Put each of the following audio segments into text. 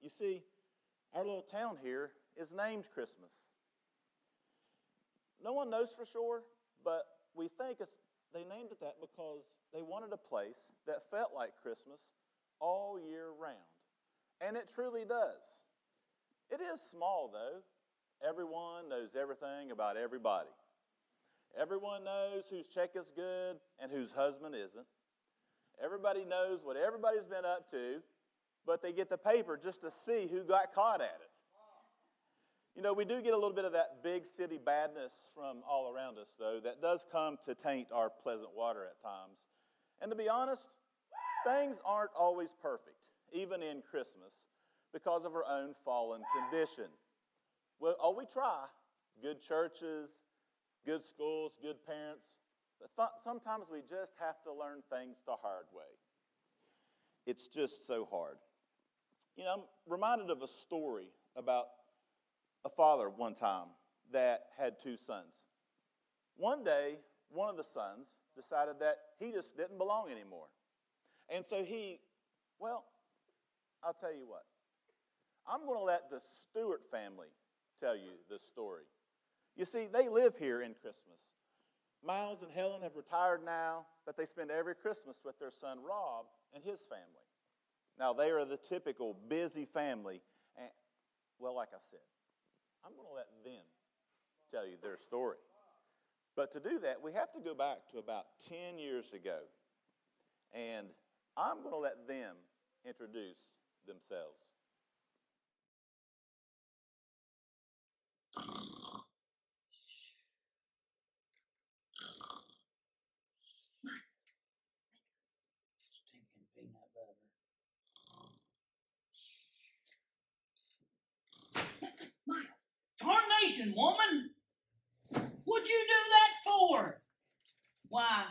You see, our little town here is named Christmas. No one knows for sure, but we think they named it that because they wanted a place that felt like Christmas all year round. And it truly does. It is small, though. Everyone knows everything about everybody. Everyone knows whose check is good and whose husband isn't. Everybody knows what everybody's been up to, but they get the paper just to see who got caught at it. You know, we do get a little bit of that big city badness from all around us, though, that does come to taint our pleasant water at times. And to be honest, things aren't always perfect, even in Christmas, because of our own fallen condition. Well, we try. Good churches, good schools, good parents. But sometimes we just have to learn things the hard way. It's just so hard. You know, I'm reminded of a story about a father one time that had two sons. One day, one of the sons decided that he just didn't belong anymore. And so I'll tell you what. I'm going to let the Stewart family tell you this story. You see, they live here in Christmas. Miles and Helen have retired now, but they spend every Christmas with their son Rob and his family. Now, they are the typical busy family. And, well, like I said, I'm going to let them tell you their story. But to do that, we have to go back to about 10 years ago. And I'm going to let them introduce themselves. Stinking peanut butter. Miles. Tarnation, woman! What'd you do that for? Why,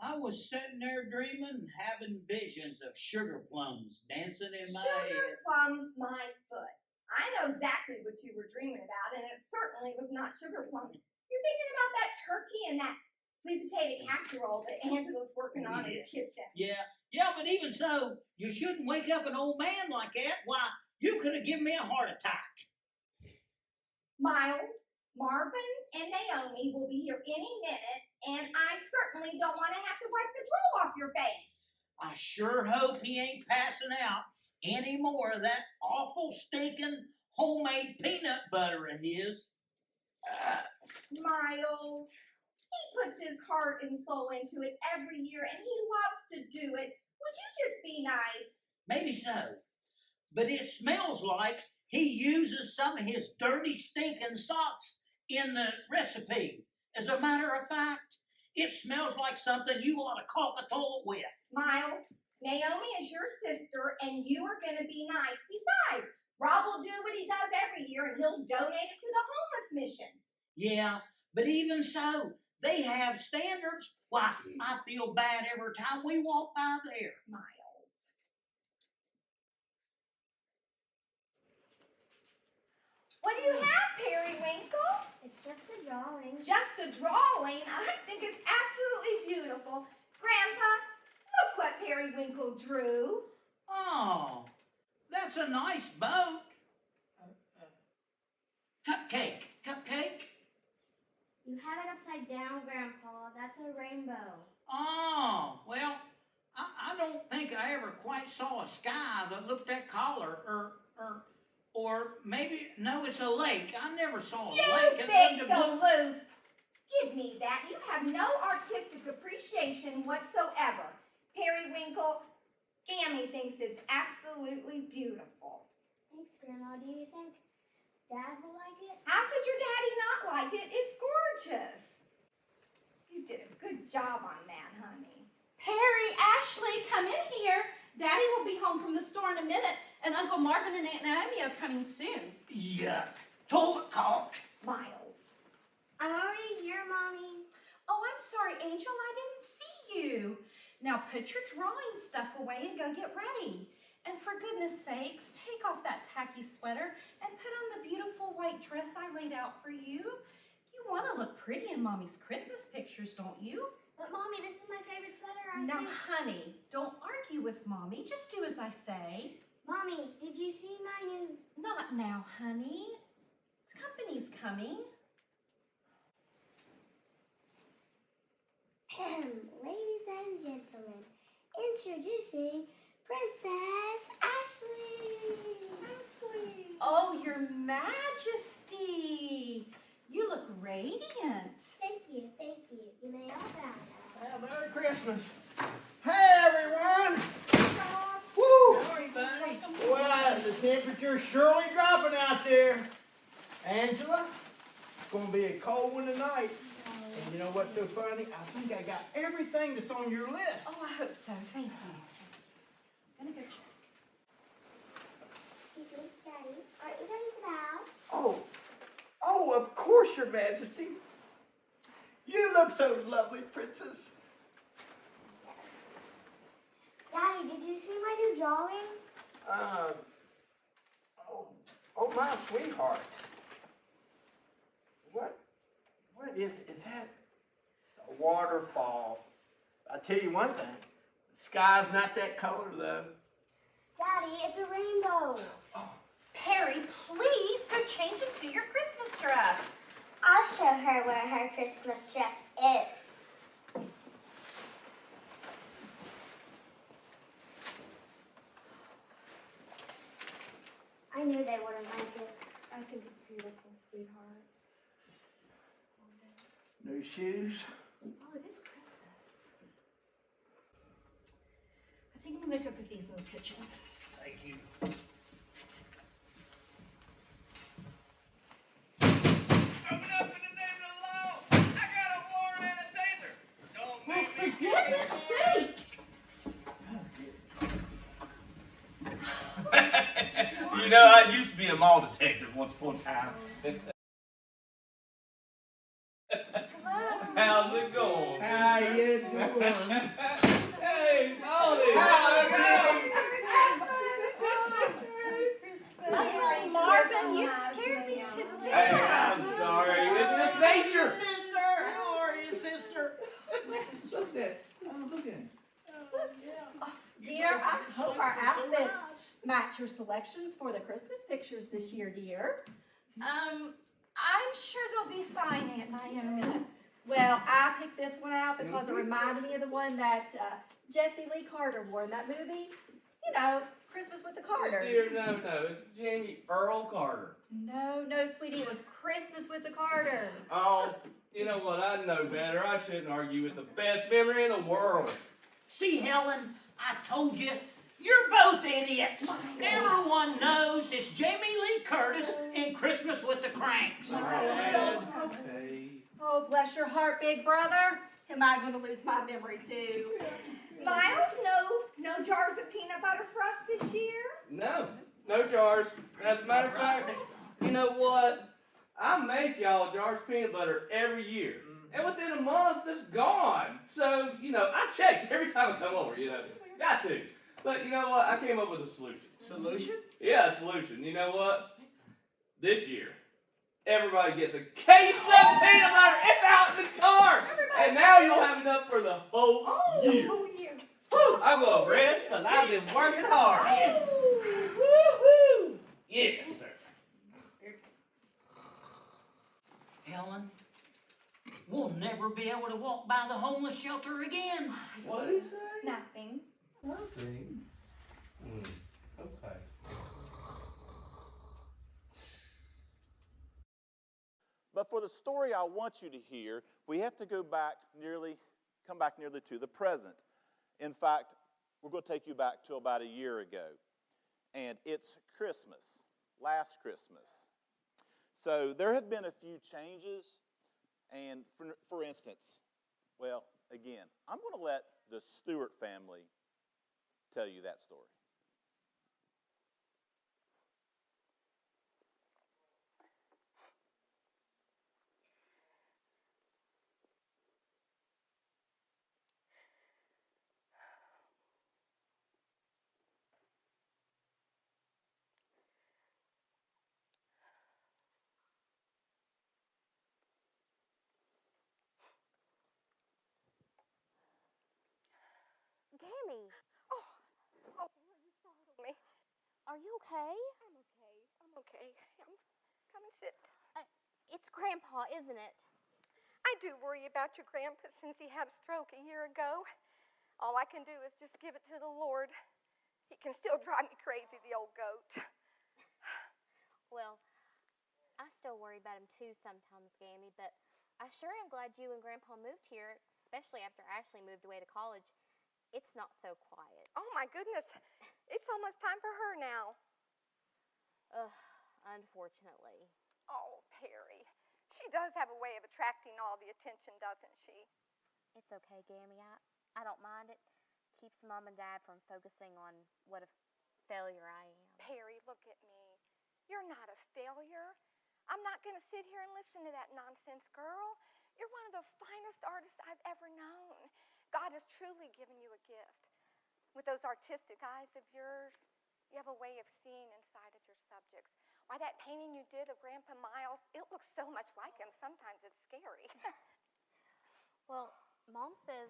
I was sitting there dreaming, having visions of sugar plums dancing in my head. Sugar plums, my foot. I know exactly what you were dreaming about, and it certainly was not sugar plums. You're thinking about that turkey and that sweet potato casserole that Angela's working on in the kitchen. Yeah, but even so, you shouldn't wake up an old man like that. Why, you could have given me a heart attack. Miles, Marvin and Naomi will be here any minute, and I certainly don't want to have to wipe the drool off your face. I sure hope he ain't passing out any more of that awful stinking homemade peanut butter of his. Miles, he puts his heart and soul into it every year, and he loves to do it. Would you just be nice? Maybe so, but it smells like he uses some of his dirty stinking socks in the recipe. As a matter of fact, it smells like something you ought to caulk a toilet with. Miles, Naomi is your sister, and you are going to be nice. Besides, Rob will do what he does every year, and he'll donate it to the homeless mission. Yeah, but even so, they have standards. Why, I feel bad every time we walk by there. Miles. What do you have, Periwinkle? It's just a drawing. Just a drawing? I think it's absolutely beautiful. Grandpa, look what Periwinkle drew. Oh, that's a nice boat. Cupcake. You have it upside down, Grandpa. That's a rainbow. Oh, well, I don't think I ever quite saw a sky that looked that color, or maybe, no, it's a lake. I never saw a lake. You big aloof. Give me that. You have no artistic appreciation whatsoever. Periwinkle, Gammy thinks it's absolutely beautiful. Thanks, Grandma. Do you think Dad will like it? How could your daddy not like it? It's gorgeous. You did a good job on that, honey. Perry, Ashley, come in here. Daddy will be home from the store in a minute, and Uncle Marvin and Aunt Naomi are coming soon. Yuck. Toilet caulk. Miles. I'm already here, Mommy. Oh, I'm sorry, Angel. I didn't see you. Now put your drawing stuff away and go get ready. And for goodness sakes, take off that tacky sweater and put on the beautiful white dress I laid out for you. You want to look pretty in Mommy's Christmas pictures, don't you? But Mommy, this is my favorite sweater. Now, honey, don't argue with Mommy. Just do as I say. Mommy, did you see my new... Not now, honey. Company's coming. Ladies and gentlemen, introducing Princess Ashley. Ashley. Oh, Your Majesty. You look radiant. Thank you, thank you. You may all bow now. Well, Merry Christmas. Hey, everyone. Woo! How are you, buddy? Well, the temperature's surely dropping out there. Angela, it's going to be a cold one tonight. And you know what's so funny? I think I got everything that's on your list. Oh, I hope so. Thank you. I'm gonna go check. Excuse me, Daddy. Aren't you ready to bow? Oh, of course, Your Majesty. You look so lovely, Princess. Daddy, did you see my new drawing? Oh, my sweetheart. What is that? It's a waterfall. I'll tell you one thing. The sky's not that color, though. Daddy, it's a rainbow. Perry, please go change into your Christmas dress. I'll show her where her Christmas dress is. I knew they wouldn't like it. I think it's beautiful, sweetheart. New shoes. Oh, it is Christmas. I think I'm gonna go put these in the kitchen. Thank you. Open up in the name of the law. I got a warrant and a taser. Don't Well, make for me goodness sake! You know, I used to be a mall detective once upon a time. How's it going? How you doing? Hey, Molly. Oh, Marvin, you scared me to Hey, death. I'm sorry. It's just nature. Sister, how are you, sister? Look at that. Oh, look at it. Dear, I hope our outfits match your selections for the Christmas pictures this year, dear. I'm sure they'll be fine, Aunt Naomi. Well, I picked this one out because it reminded me of the one that Jesse Lee Carter wore in that movie. You know, Christmas with the Carters. Dear, no. It's Jamie Earl Carter. No, sweetie, it was Christmas with the Carters. Oh, you know what? I know better. I shouldn't argue with the best memory in the world. See, Helen, I told you, you're both idiots. Everyone knows it's Jamie Lee Curtis in Christmas with the Cranks. Okay. Oh, bless your heart, big brother. Am I going to lose my memory too? Miles, no jars of peanut butter for us this year? No jars. As a matter of fact, you know what? I make y'all jars of peanut butter every year. And within a month, it's gone. So, you know, I checked every time I come over, you know. Got to. But you know what? I came up with a solution. Solution? Yeah, a solution. You know what? This year, everybody gets a case of peanut butter. It's out in the car. And now you'll have enough for the whole year. Woo, I'm going to rest because I've been working hard. Woo-hoo. Yes, sir. Helen, we'll never be able to walk by the homeless shelter again. What did he say? Nothing. Nothing. Okay. But for the story I want you to hear, we have to come back nearly to the present. In fact, we're going to take you back to about a year ago. And it's Christmas, last Christmas. So there have been a few changes. And for instance, well, again, I'm going to let the Stewart family tell you that story. Gammy. Oh, you startled me. Are you okay? I'm okay. I'm okay. Come and sit. It's Grandpa, isn't it? I do worry about your grandpa since he had a stroke a year ago. All I can do is just give it to the Lord. He can still drive me crazy, the old goat. Well, I still worry about him too sometimes, Gammy, but I sure am glad you and Grandpa moved here, especially after Ashley moved away to college. It's not so quiet. Oh, my goodness. It's almost time for her now. Unfortunately. Oh, Perry. She does have a way of attracting all the attention, doesn't she? It's okay, Gammy. I don't mind it. Keeps Mom and Dad from focusing on what a failure I am. Perry, look at me. You're not a failure. I'm not going to sit here and listen to that nonsense, girl. You're one of the finest artists I've ever known. God has truly given you a gift. With those artistic eyes of yours, you have a way of seeing inside of your subjects. Why, that painting you did of Grandpa Miles, it looks so much like him. Sometimes it's scary. Well, Mom says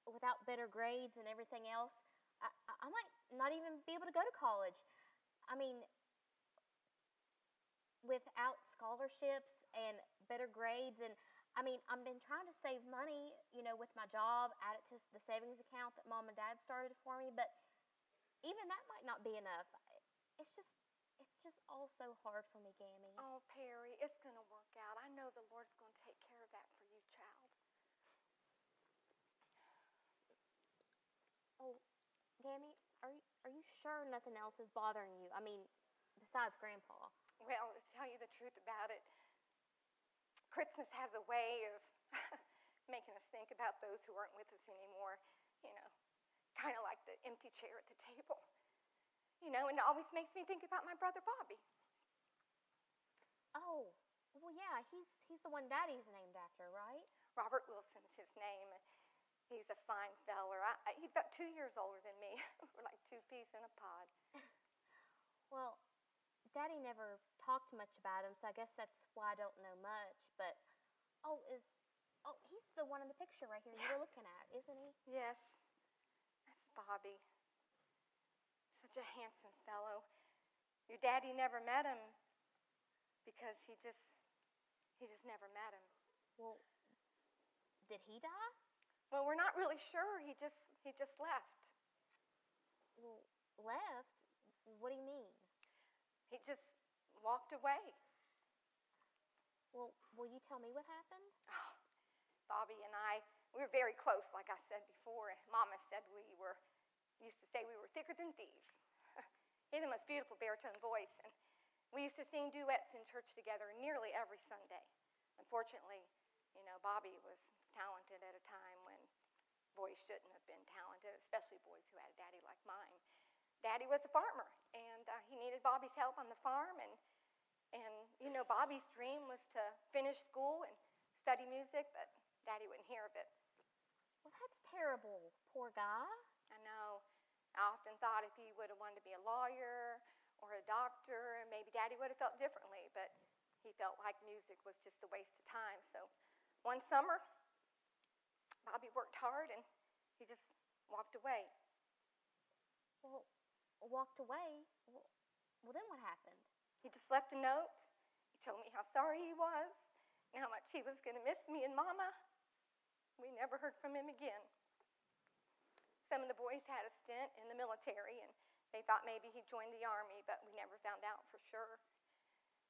without better grades and everything else, I might not even be able to go to college. I mean, without scholarships and better grades, and I mean, I've been trying to save money, with my job, add it to the savings account that Mom and Dad started for me, but even that might not be enough. It's just all so hard for me, Gammy. Oh, Perry, it's going to work out. I know the Lord's going to take care of that for you, child. Oh, Gammy, are you sure nothing else is bothering you? I mean, besides Grandpa. Well, to tell you the truth about it, Christmas has a way of making us think about those who aren't with us anymore, kind of like the empty chair at the table. And it always makes me think about my brother Bobby. Oh, well, yeah, he's the one Daddy's named after, right? Robert Wilson's his name. He's a fine feller. He's about 2 years older than me. We're like two peas in a pod. Well, Daddy never talked much about him, so I guess that's why I don't know much. But, he's the one in the picture right here you were looking at, isn't he? Yes, that's Bobby. Such a handsome fellow. Your daddy never met him because he just never met him. Well, did he die? Well, we're not really sure. He just left. Well, left? What do you mean? He just walked away. Well, will you tell me what happened? Oh, Bobby and I, we were very close, like I said before. Mama said used to say we were thicker than thieves. He had the most beautiful baritone voice, and we used to sing duets in church together nearly every Sunday. Unfortunately, Bobby was talented at a time when boys shouldn't have been talented, especially boys who had a daddy like mine. Daddy was a farmer, and he needed Bobby's help on the farm, and Bobby's dream was to finish school and study music, but Daddy wouldn't hear of it. Well, that's terrible. Poor guy. I know. I often thought if he would have wanted to be a lawyer or a doctor, maybe Daddy would have felt differently, but he felt like music was just a waste of time. So one summer, Bobby worked hard, and he just walked away. Well, walked away? Well, then what happened? He just left a note. He told me how sorry he was and how much he was going to miss me and Mama. We never heard from him again. Some of the boys had a stint in the military, and they thought maybe he joined the Army, but we never found out for sure.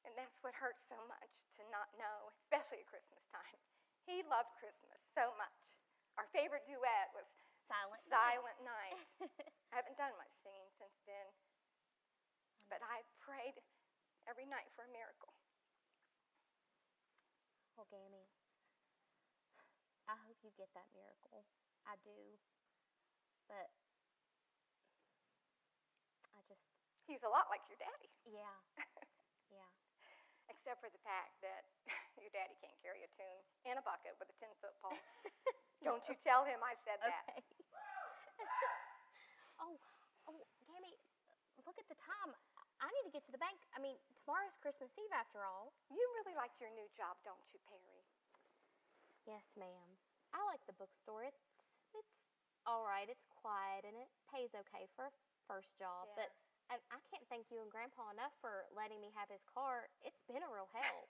And that's what hurts so much, to not know, especially at Christmas time. He loved Christmas so much. Our favorite duet was Silent Night. I haven't done much singing since then, but I prayed every night for a miracle. Well, Gammy, I hope you get that miracle. I do. But He's a lot like your daddy. Yeah. Yeah. Except for the fact that your daddy can't carry a tune in a bucket with a 10-foot pole. Don't you tell him I said that. Okay. Oh, Gammy, look at the time. I need to get to the bank. I mean, tomorrow's Christmas Eve after all. You really like your new job, don't you, Perry? Yes, ma'am. I like the bookstore. It's all right. It's quiet and it pays okay for a first job. Yeah. But And I can't thank you and Grandpa enough for letting me have his car. It's been a real help.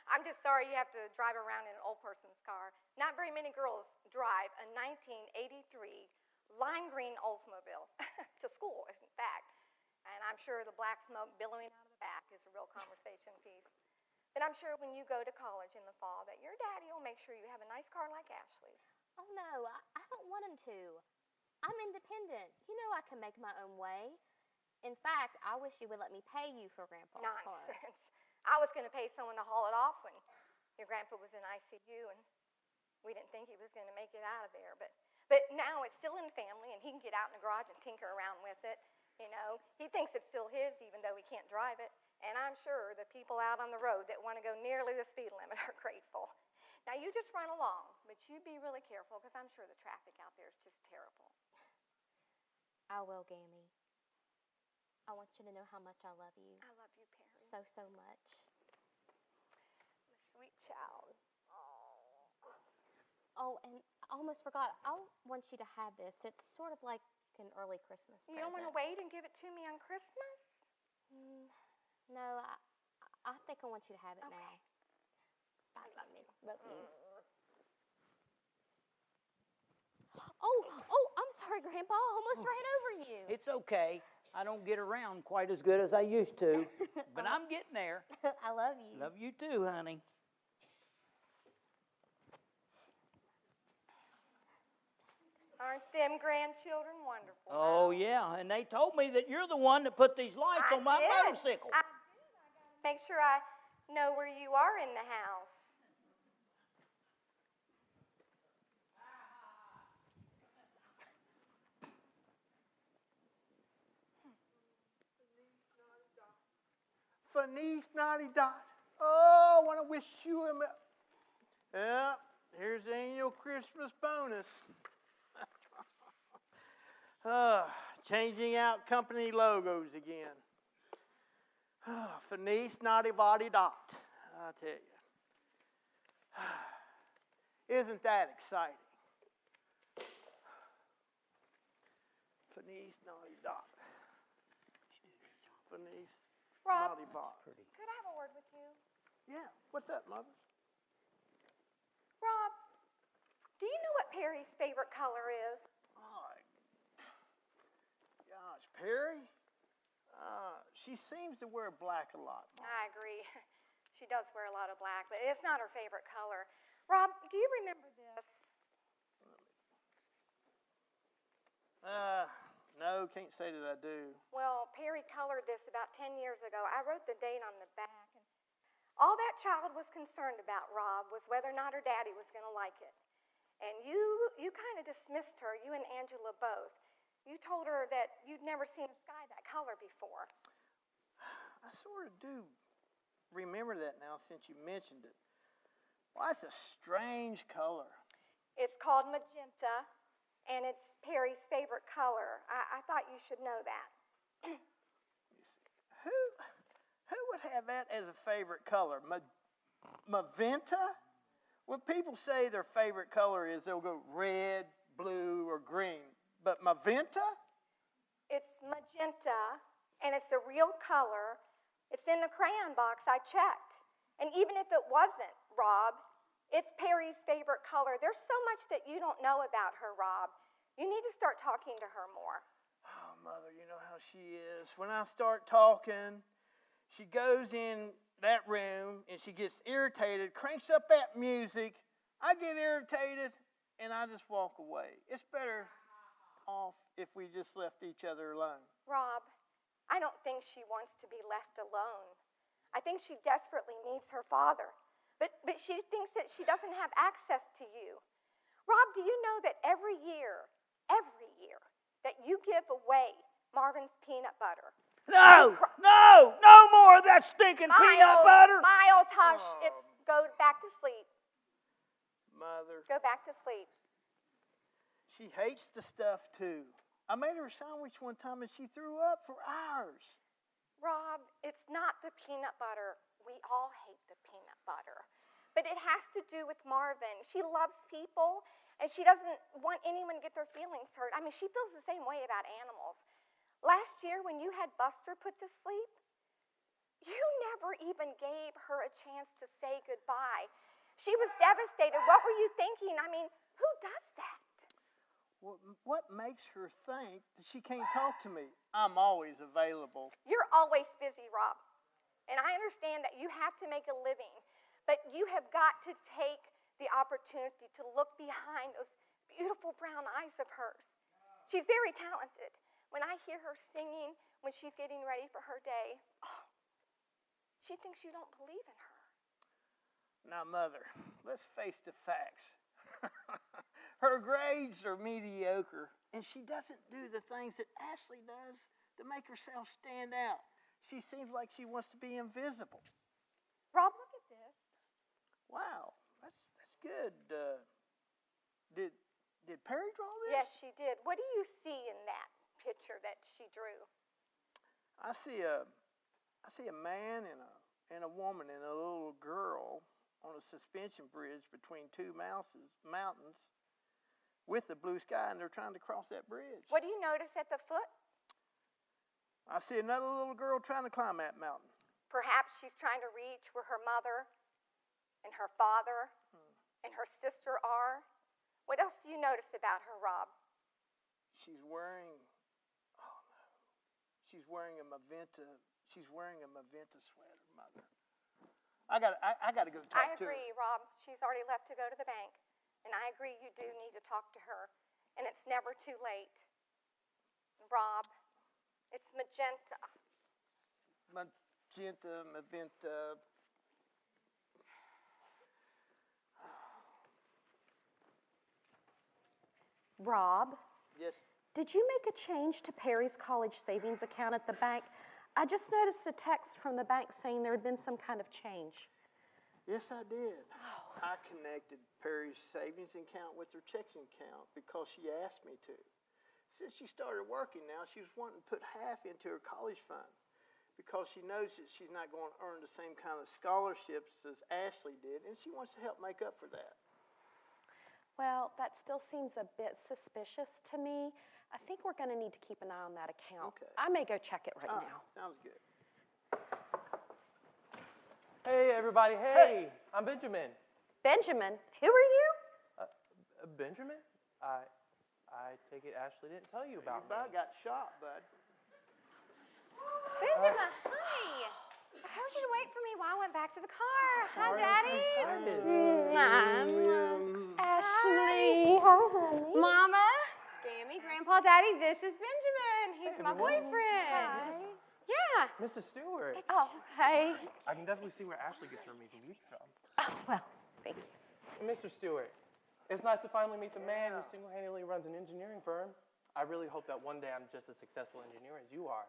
I'm just sorry you have to drive around in an old person's car. Not very many girls drive a 1983 lime green Oldsmobile to school, in fact. And I'm sure the black smoke billowing out of the back is a real conversation piece. But I'm sure when you go to college in the fall that your daddy will make sure you have a nice car like Ashley's. Oh, no, I don't want him to. I'm independent. You know I can make my own way. In fact, I wish you would let me pay you for Grandpa's car. Nonsense. I was going to pay someone to haul it off when your grandpa was in ICU, and we didn't think he was going to make it out of there. But now it's still in the family, and he can get out in the garage and tinker around with it. You know, he thinks it's still his, even though he can't drive it. And I'm sure the people out on the road that want to go nearly the speed limit are grateful. Now, you just run along, but you be really careful, because I'm sure the traffic out there is just terrible. I will, Gammy. I want you to know how much I love you. I love you, Perry. So much. Sweet child. Oh, and I almost forgot. I want you to have this. It's sort of like an early Christmas present. You don't want to wait and give it to me on Christmas? No, I think I want you to have it Okay. now. Bye, Gammy. Love you. Oh, I'm sorry, Grandpa. I almost ran over you. It's okay. I don't get around quite as good as I used to, but I'm getting there. I love you. Love you too, honey. Aren't them grandchildren wonderful? Oh, yeah, and they told me that you're the one that put these lights on my motorcycle. I gotta make sure I know where you are in the house. Feliz Navidad. Oh, I want to wish you a... Yeah, here's the annual Christmas bonus. Changing out company logos again. Feliz Navidad. I tell you. Isn't that exciting? Feliz Navidad. Feliz Rob, Navidad. could I have a word with you? Yeah, what's up, Mother? Rob, do you know what Perry's favorite color is? Oh, gosh, Perry? She seems to wear black a lot, Mom. I agree. She does wear a lot of black, but it's not her favorite color. Rob, do you remember this? No, can't say that I do. Well, Perry colored this about 10 years ago. I wrote the date on the back. And all that child was concerned about, Rob, was whether or not her daddy was going to like it. And you kind of dismissed her, you and Angela both. You told her that you'd never seen a sky that color before. I sort of do remember that now since you mentioned it. Well, that's a strange color. It's called magenta, and it's Perry's favorite color. I thought you should know that. You see, who would have that as a favorite color? Magenta? When people say their favorite color is, they'll go red, blue, or green. But magenta? It's magenta, and it's the real color. It's in the crayon box. I checked. And even if it wasn't, Rob, it's Perry's favorite color. There's so much that you don't know about her, Rob. You need to start talking to her more. Oh, Mother, you know how she is. When I start talking, she goes in that room and she gets irritated, cranks up that music. I get irritated and I just walk away. It's better off if we just left each other alone. Rob, I don't think she wants to be left alone. I think she desperately needs her father. But she thinks that she doesn't have access to you. Rob, do you know that every year, that you give away Marvin's peanut butter? No more of that stinking peanut butter. Miles, hush. It's go back to sleep. Mother. Go back to sleep. She hates the stuff too. I made her a sandwich one time and she threw up for hours. Rob, it's not the peanut butter. We all hate the peanut butter. But it has to do with Marvin. She loves people, and she doesn't want anyone to get their feelings hurt. I mean, she feels the same way about animals. Last year when you had Buster put to sleep, you never even gave her a chance to say goodbye. She was devastated. What were you thinking? I mean, who does that? What makes her think that she can't talk to me? I'm always available. You're always busy, Rob. And I understand that you have to make a living, but you have got to take the opportunity to look behind those beautiful brown eyes of hers. She's very talented. When I hear her singing when she's getting ready for her day, oh, she thinks you don't believe in her. Now, Mother, let's face the facts. Her grades are mediocre, and she doesn't do the things that Ashley does to make herself stand out. She seems like she wants to be invisible. Rob, look at this. Wow, that's good. Did Perry draw this? Yes, she did. What do you see in that picture that she drew? I see a man and a woman and a little girl on a suspension bridge between two mountains with the blue sky, and they're trying to cross that bridge. What do you notice at the foot? I see another little girl trying to climb that mountain. Perhaps she's trying to reach where her mother and her father and her sister are. What else do you notice about her, Rob? She's wearing a Maventa sweater, Mother. I got to go talk to her. I agree, Rob. She's already left to go to the bank. And I agree you do need to talk to her. And it's never too late. Rob, it's magenta. Maventa. Rob, Yes. did you make a change to Perry's college savings account at the bank? I just noticed a text from the bank saying there had been some kind of change. Yes, I did. I connected Perry's savings account with her checking account because she asked me to. Since she started working now, she was wanting to put half into her college fund because she knows that she's not going to earn the same kind of scholarships as Ashley did, and she wants to help make up for that. Well, that still seems a bit suspicious to me. I think we're going to need to keep an eye on that account. Okay. I may go check it right now. Sounds good. Hey, everybody. Hey, I'm Benjamin. Benjamin, who are you? Benjamin? I take it Ashley didn't tell you about Your bud me. got shot, bud. Benjamin, honey. I told you to wait for me while I went back to the car. Hi, Sorry, Daddy. I'm so excited. Ashley, hi, honey. Mama, Gammy, Grandpa, Daddy, this is Benjamin. He's Hey, my everyone. boyfriend. Yes. Yeah. Mrs. Stewart. Oh, hey. I can definitely see where Ashley gets her amazing beauty from. Oh, well, thank you. Mr. Stewart, it's nice to finally meet the man who single-handedly runs an engineering firm. I really hope that one day I'm just as successful engineer as you are.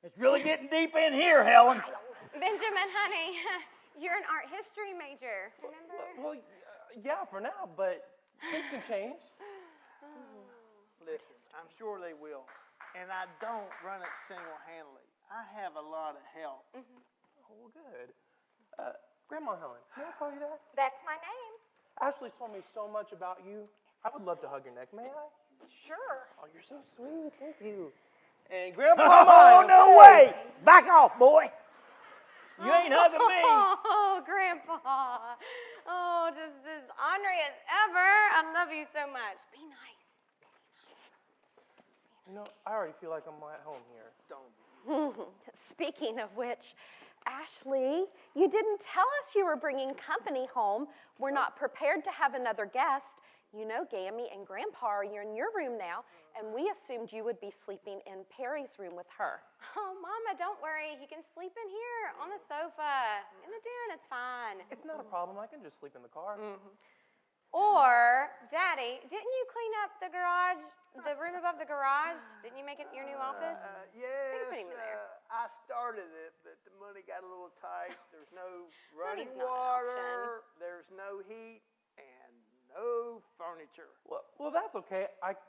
It's really getting deep in here, Helen. Benjamin, honey, you're an art history major. Remember? Well, yeah, for now, but things can change. Listen, I'm sure they will. And I don't run it single-handedly. I have a lot of help. Oh, good. Grandma Helen, may I call you that? That's my name. Ashley's told me so much about you. I would love to hug your neck. May I? Sure. Oh, you're so sweet. Thank you. And Grandpa Oh, mine, no okay. way! Back off, boy. You ain't hugging me. Oh, Grandpa. Oh, just as ornery as ever. I love you so much. Be nice. You know, I already feel like I'm at home here. Speaking of which, Ashley, you didn't tell us you were bringing company home. We're not prepared to have another guest. You know, Gammy and Grandpa are in your room now, and we assumed you would be sleeping in Perry's room with her. Oh, Mama, don't worry. He can sleep in here on the sofa. In the den, it's fine. It's not a problem. I can just sleep in the car. Or, Daddy, didn't you clean up the garage, the room above the garage? Didn't you make it your new office? Yes, put him in there. I started it, but the money got a little tight. There's no running Money's not an water. There's no heat and no furniture. Well, that's okay. I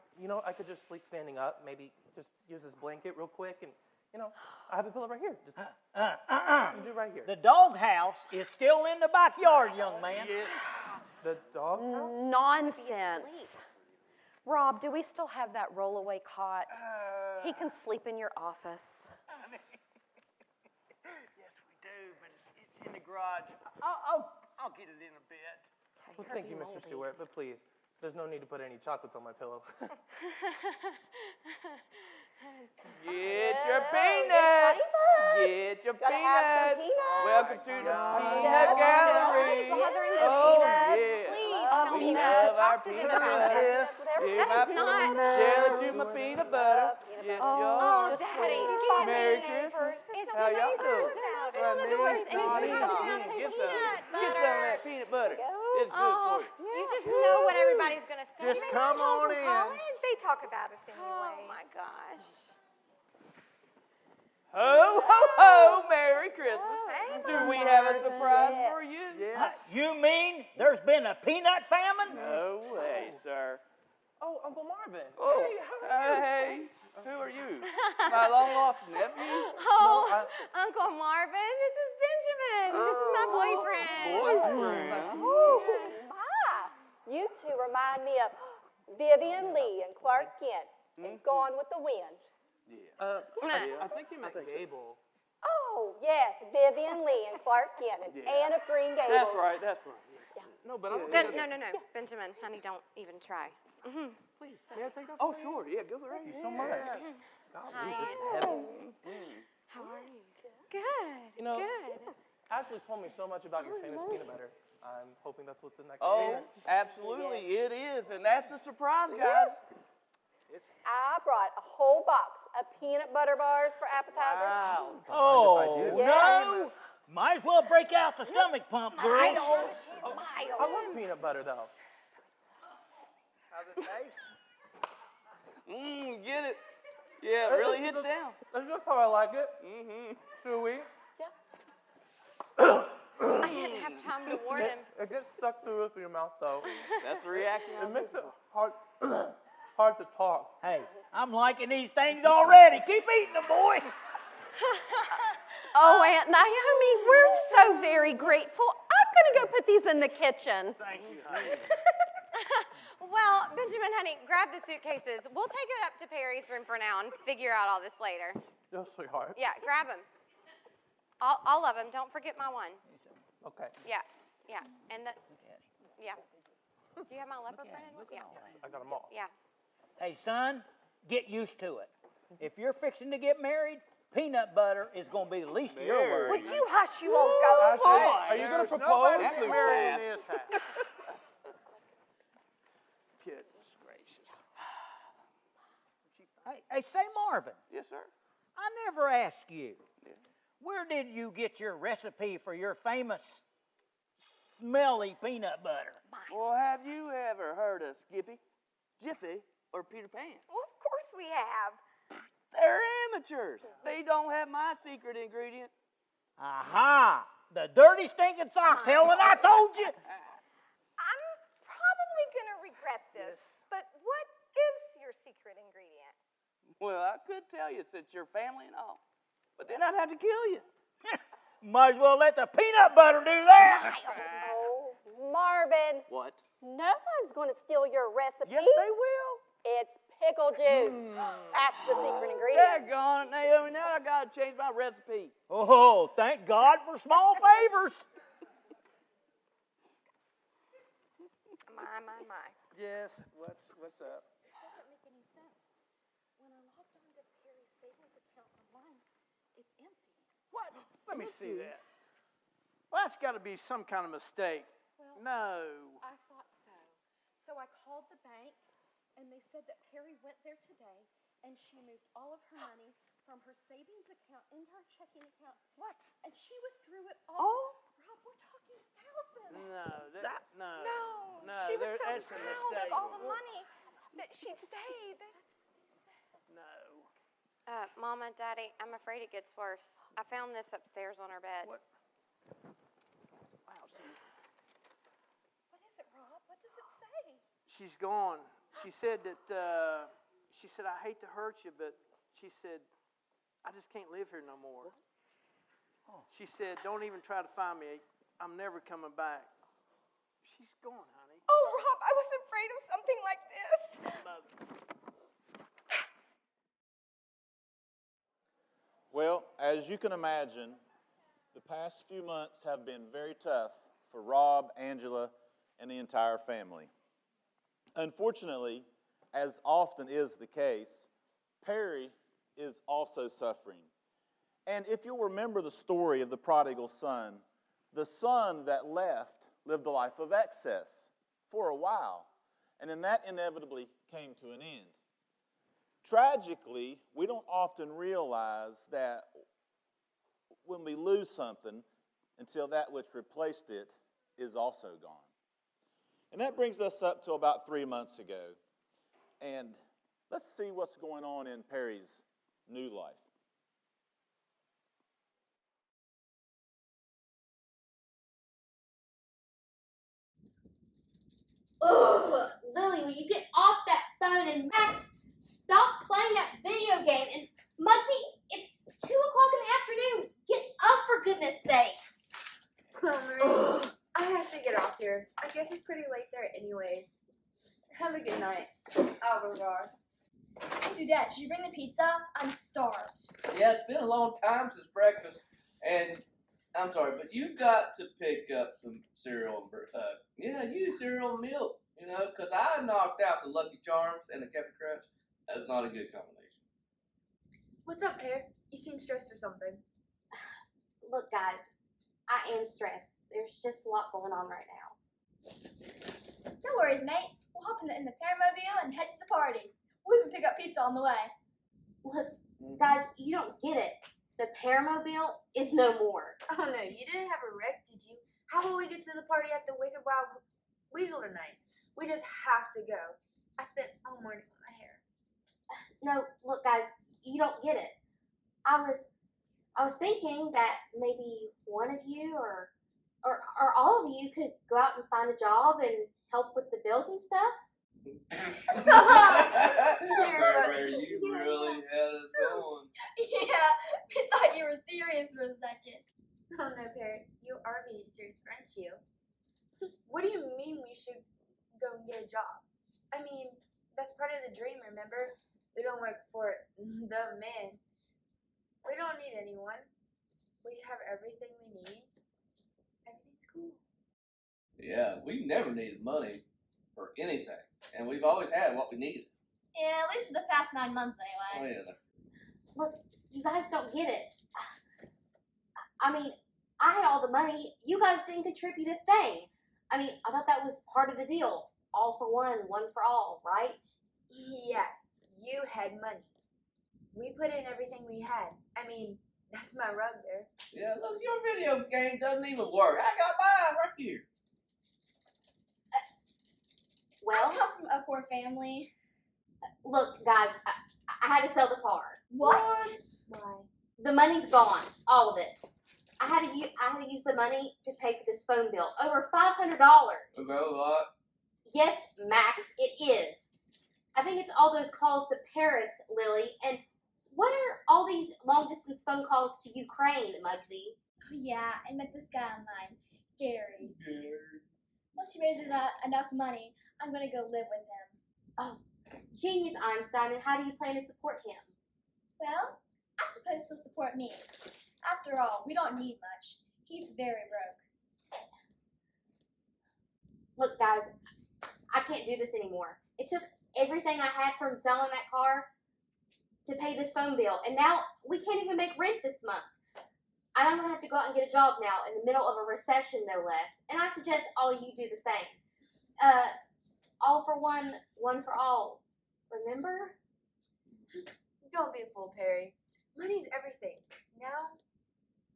could just sleep standing up. Maybe just use this blanket real quick, and I have a pillow right here. Just do it right here. The doghouse is still in the backyard, young man. Yes. The dog house? Nonsense. Rob, do we still have that rollaway cot? He can sleep in your office. Yes, we do, but it's in the garage. I'll get it in a bit. Well, thank you, Mr. Stewart, but please, there's no need to put any chocolates on my pillow. Get your peanuts. Get your Gotta have some peanuts. peanuts. Welcome to the Peanut No, Gallery. no, bothering those Oh, peanuts. yeah. Please, We tell me love our Talk to them peanut about butter. this. Give That my is not- peanut jelly to my peanut butter. Yes, y'all. Oh, Daddy, give Merry me Christmas. It's How the y'all neighbors. doing? They're on the doors, and he's Get got some. some Get peanut some of butter. that peanut butter. It's good for you. You just know what everybody's going to say. Just They come might on from in. college. They talk about us anyway. Oh my gosh. Ho, ho, ho. Merry Christmas. Hey, Do we have a surprise for you? Yes. You mean there's been a peanut famine? No way, sir. Oh, Uncle Marvin. Oh, Hey, how are you? hey. Who are you? My long-lost nephew? Oh, No, Uncle Marvin, this is Benjamin. This is my boyfriend. Boyfriend. You two remind me of Vivian Lee and Clark Kent in Gone with the Wind. I think you meant Gable. Oh, yes, Vivian Lee and Clark Kent and Anne of Green Gables. That's right, that's right. No, but I don't No, think no, no, no. Benjamin, honey, don't even try. Please, may I take off? Oh, sure, yeah, go right Thank you ahead. so much. Hi, Golly, this is Anne. heaven. How are you? Good. You know, Good. Ashley's told me so much about your famous peanut butter. I'm hoping that's what's in that Oh, container. absolutely, it is, and that's the surprise, guys. I brought a whole box of peanut butter bars for appetizers. Wow. Oh, Yeah. no. Might as well break out the stomach pump, girls. I love peanut butter, though. How's it taste? Get it. Yeah, really hit down. That's just how I like it. Mm-hmm. Chewy. I didn't have time to warn him. It gets stuck to the roof of your mouth, though. That's the reaction It I'm makes it looking hard, hard to talk. Hey, I'm liking these things already. Keep eating them, boy. Oh, Aunt Naomi, we're so very grateful. I'm going to go put these in the kitchen. Thank you, honey. Well, Benjamin, honey, grab the suitcases. We'll take it up to Perry's room for now and figure out all this later. Yes, sweetheart. Yeah, grab them. All of them. Don't forget my one. Okay. Yeah, yeah. And the, yeah. Do you have my leopard printed one? Yeah. I got them all. Yeah. Hey, son, get used to it. If you're fixing to get married, peanut butter is going to be the least of your worries. Would you hush, you old goat? Ashley, are you going to There's propose? nobody Too married in fast. this house. Goodness gracious. Hey, say, Marvin, Yes, sir. I never asked you. Where did you get your recipe for your famous smelly peanut butter? Well, have you ever heard of Skippy, Jiffy, or Peter Pan? Well, of course we have. They're amateurs. They don't have my secret ingredient. Aha! The dirty stinking socks, Helen, I told you! I'm probably going to regret this, but what is your secret ingredient? Well, I could tell you since you're family and all, but then I'd have to kill you. Might as well let the peanut butter do that! Oh, Marvin, What? no one's going to steal your recipe. Yes, they will. It's pickle juice. That's the secret ingredient. Daggone it, Naomi, now I gotta change my recipe. Oh, thank God for small favors. My. Yes, what's up? This doesn't make any sense. When I logged on to Perry's savings account online, it's empty. What? Let me see that. Well, that's got to be some kind of mistake. Well, No. I thought so. So I called the bank, and they said that Perry went there today, and she moved all of her money from her savings account into her checking account. What? And she withdrew it all. Oh. Rob, we're talking thousands. No. No. No, she was so that's a proud mistake. of all the money that she'd saved. No. Mama, Daddy, I'm afraid it gets worse. I found this upstairs on her bed. What? Wow. What is it, Rob? What does it say? She's gone. She said that. She said, I hate to hurt you, but she said, I just can't live here no more. She said, don't even try to find me. I'm never coming back. She's gone, honey. Oh, Rob, I was afraid of something like this. Mother. as you can imagine, the past few months have been very tough for Rob, Angela, and the entire family. Unfortunately, as often is the case, Perry is also suffering. And if you'll remember the story of the prodigal son, the son that left lived a life of excess for a while, and then that inevitably came to an end. Tragically, we don't often realize that when we lose something until that which replaced it is also gone. And that brings us up to about 3 months ago. And let's see what's going on in Perry's new life. Ugh, Lily, will you get off that phone? And Max, stop playing that video game. And Muggsy, it's 2 o'clock in the afternoon. Get up for goodness sakes. Maurice, I have to get off here. I guess it's pretty late there anyways. Have a good night. Au revoir. Hey, Dad, did you bring the pizza? I'm starved. Yeah, it's been a long time since breakfast, and I'm sorry, but you got to pick up some cereal and use cereal and milk, because I knocked out the Lucky Charms and the Captain Crunch. That's not a good combination. What's up, Pear? You seem stressed or something. Look, guys, I am stressed. There's just a lot going on right now. No worries, mate. We'll hop in the Paramobile and head to the party. We'll even pick up pizza on the way. Look, guys, you don't get it. The Paramobile is no more. Oh no, you didn't have a wreck, did you? How will we get to the party at the Wicked Wild Weasel tonight? We just have to go. I spent all morning on my hair. No, look, guys, you don't get it. I was thinking that maybe one of you or all of you could go out and find a job and help with the bills and stuff. Where you really had us going. Yeah, we thought you were serious for a second. Oh no, Pear, you are being serious, aren't you? What do you mean we should go and get a job? I mean, that's part of the dream, remember? We don't work for the man. We don't need anyone. We have everything we need. Everything's cool. Yeah, we never needed money for anything, and we've always had what we needed. Yeah, at least for the past 9 months Oh anyway. yeah. Look, you guys don't get it. I mean, I had all the money. You guys didn't contribute a thing. I mean, I thought that was part of the deal. All for one for all, right? Yeah, you had money. We put in everything we had. I mean, that's my rug there. Yeah, look, your video game doesn't even work. I got mine right here. Well, I come from a poor family. look, guys, I had to sell the car. What? Why? The money's gone, all of it. I had to use the money to pay for this phone bill, over $500. About what? Yes, Max, it is. I think it's all those calls to Paris, Lily, and what are all these long-distance phone calls to Ukraine, Muggsy? Oh, yeah, I met this guy online, Gary. Once he raises enough money, I'm gonna go live with him. Oh, genius, Einstein, and how do you plan to support him? Well, I suppose he'll support me. After all, we don't need much. He's very broke. Look, guys, I can't do this anymore. It took everything I had from selling that car to pay this phone bill, and now we can't even make rent this month. I'm gonna have to go out and get a job now in the middle of a recession, no less. And I suggest all of you do the same. All for one for all. Remember? Don't be a fool, Perry. Money's everything. Now,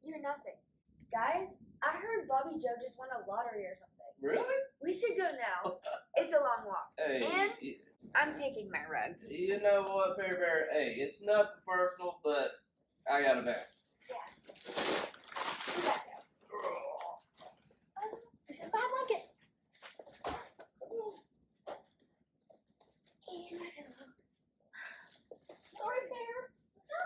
you're nothing. Guys, I heard Bobby Joe just won a lottery or something. Really? We should go now. It's a long walk. Hey. And I'm taking my rug. You know what, Perry Bear? Hey, it's nothing personal, but I got a bounce. We gotta go. This is my blanket. And my pillow. Sorry, Bear. No.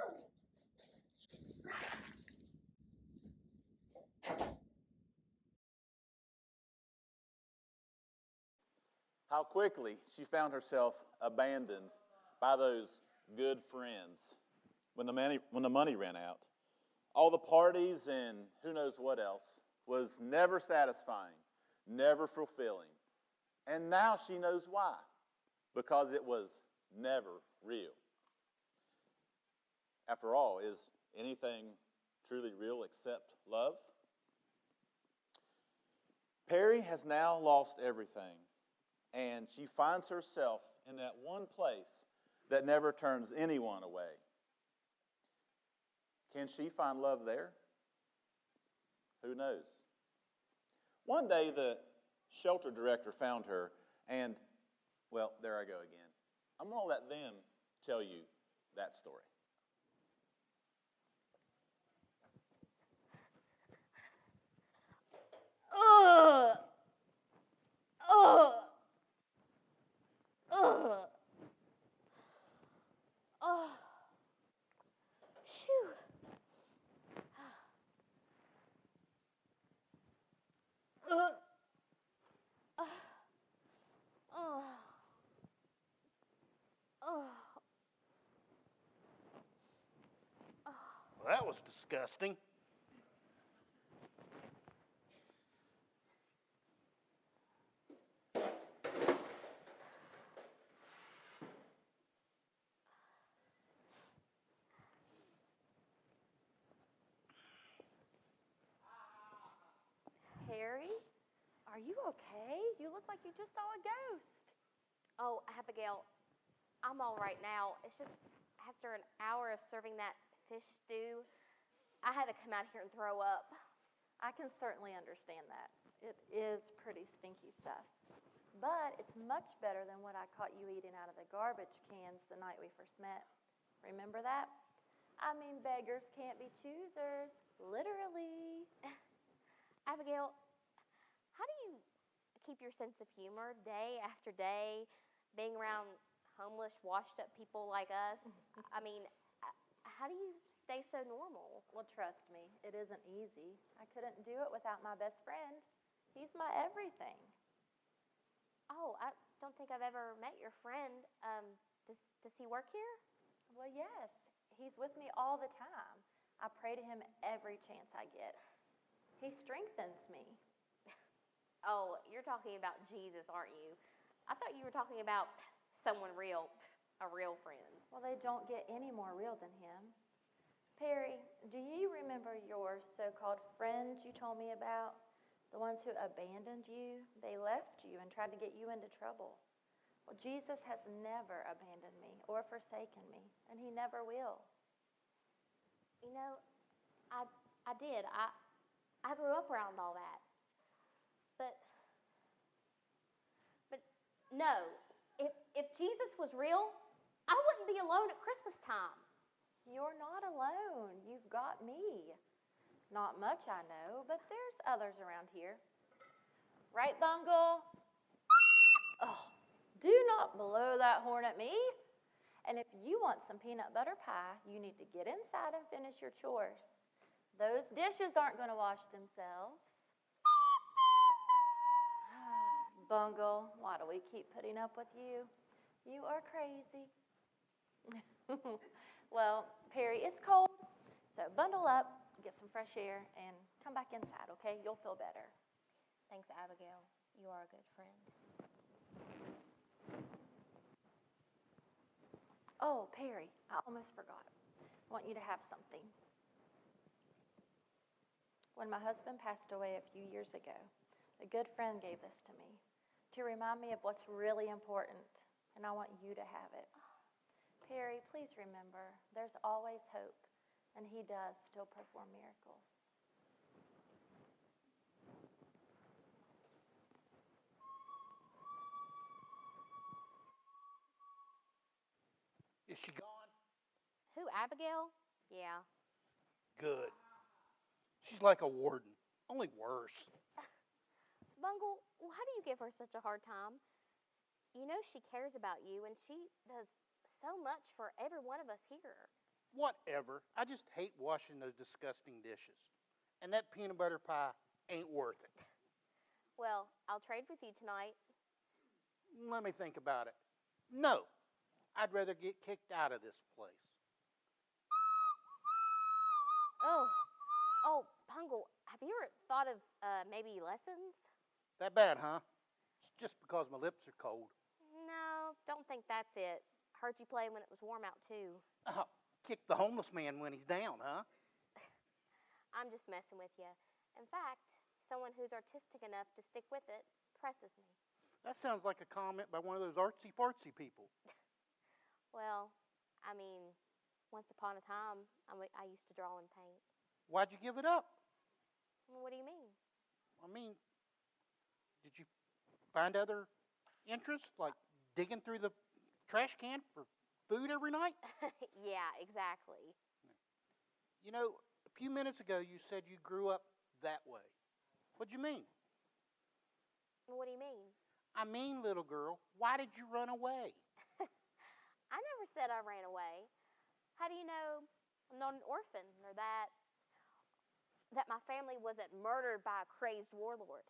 How quickly she found herself abandoned by those good friends when the money ran out. all the parties and who knows what else was never satisfying, never fulfilling. And now she knows why. Because it was never real. After all, is anything truly real except love? Perry has now lost everything, and she finds herself in that one place that never turns anyone away. Can she find love there? Who knows? One day, the shelter director found her, and, well, there I go again. I'm going to let them tell you that story. Ugh. Ugh. Ugh. Oh. Phew. Ugh. Oh. Oh. Well, that was disgusting. Harry, are you okay? You look like you just saw a ghost. Oh, Abigail, I'm all right now. It's just after an hour of serving that fish stew, I had to come out here and throw up. I can certainly understand that. It is pretty stinky stuff. But it's much better than what I caught you eating out of the garbage cans the night we first met. Remember that? I mean, beggars can't be choosers. Literally. Abigail, how do you keep your sense of humor day after day, being around homeless, washed up people like us? I mean, how do you stay so normal? Well, trust me, it isn't easy. I couldn't do it without my best friend. He's my everything. Oh, I don't think I've ever met your friend. Does he work here? Well, yes. He's with me all the time. I pray to him every chance I get. He strengthens me. Oh, you're talking about Jesus, aren't you? I thought you were talking about someone real, a real friend. Well, they don't get any more real than him. Perry, do you remember your so-called friends you told me about? The ones who abandoned you? They left you and tried to get you into trouble. Well, Jesus has never abandoned me or forsaken me, and he never will. You know, I did. I grew up around all that. But no, if Jesus was real, I wouldn't be alone at Christmas time. You're not alone. You've got me. Not much, I know, but there's others around here. Right, Bungle? Oh, do not blow that horn at me. And if you want some peanut butter pie, you need to get inside and finish your chores. Those dishes aren't going to wash themselves. Bungle, why do we keep putting up with you? You are crazy. Well, Perry, it's cold, so bundle up, get some fresh air, and come back inside, okay? You'll feel better. Thanks, Abigail. You are a good friend. Oh, Perry, I almost forgot. I want you to have something. When my husband passed away a few years ago, a good friend gave this to me to remind me of what's really important, and I want you to have it. Perry, please remember, there's always hope, and he does still perform miracles. Is she gone? Who, Abigail? Yeah. Good. She's like a warden, only worse. Bungle, why do you give her such a hard time? You know she cares about you, and she does so much for every one of us here. Whatever. I just hate washing those disgusting dishes. And that peanut butter pie ain't worth it. Well, I'll trade with you tonight. Let me think about it. No. I'd rather get kicked out of this place. Oh, Pungle, have you ever thought of maybe lessons? That bad, huh? It's just because my lips are cold. No, don't think that's it. Heard you play when it was warm out too. Oh, kick the homeless man when he's down, huh? I'm just messing with you. In fact, someone who's artistic enough to stick with it presses me. That sounds like a comment by one of those artsy-fartsy people. Well, I mean, once upon a time, I used to draw and paint. Why'd you give it up? Well, what do you mean? I mean, did you find other interests, like digging through the trash can for food every night? Yeah, exactly. You know, a few minutes ago you said you grew up that way. What'd you mean? What do you mean? I mean, little girl, why did you run away? I never said I ran away. How do you know I'm not an orphan or that my family wasn't murdered by a crazed warlord?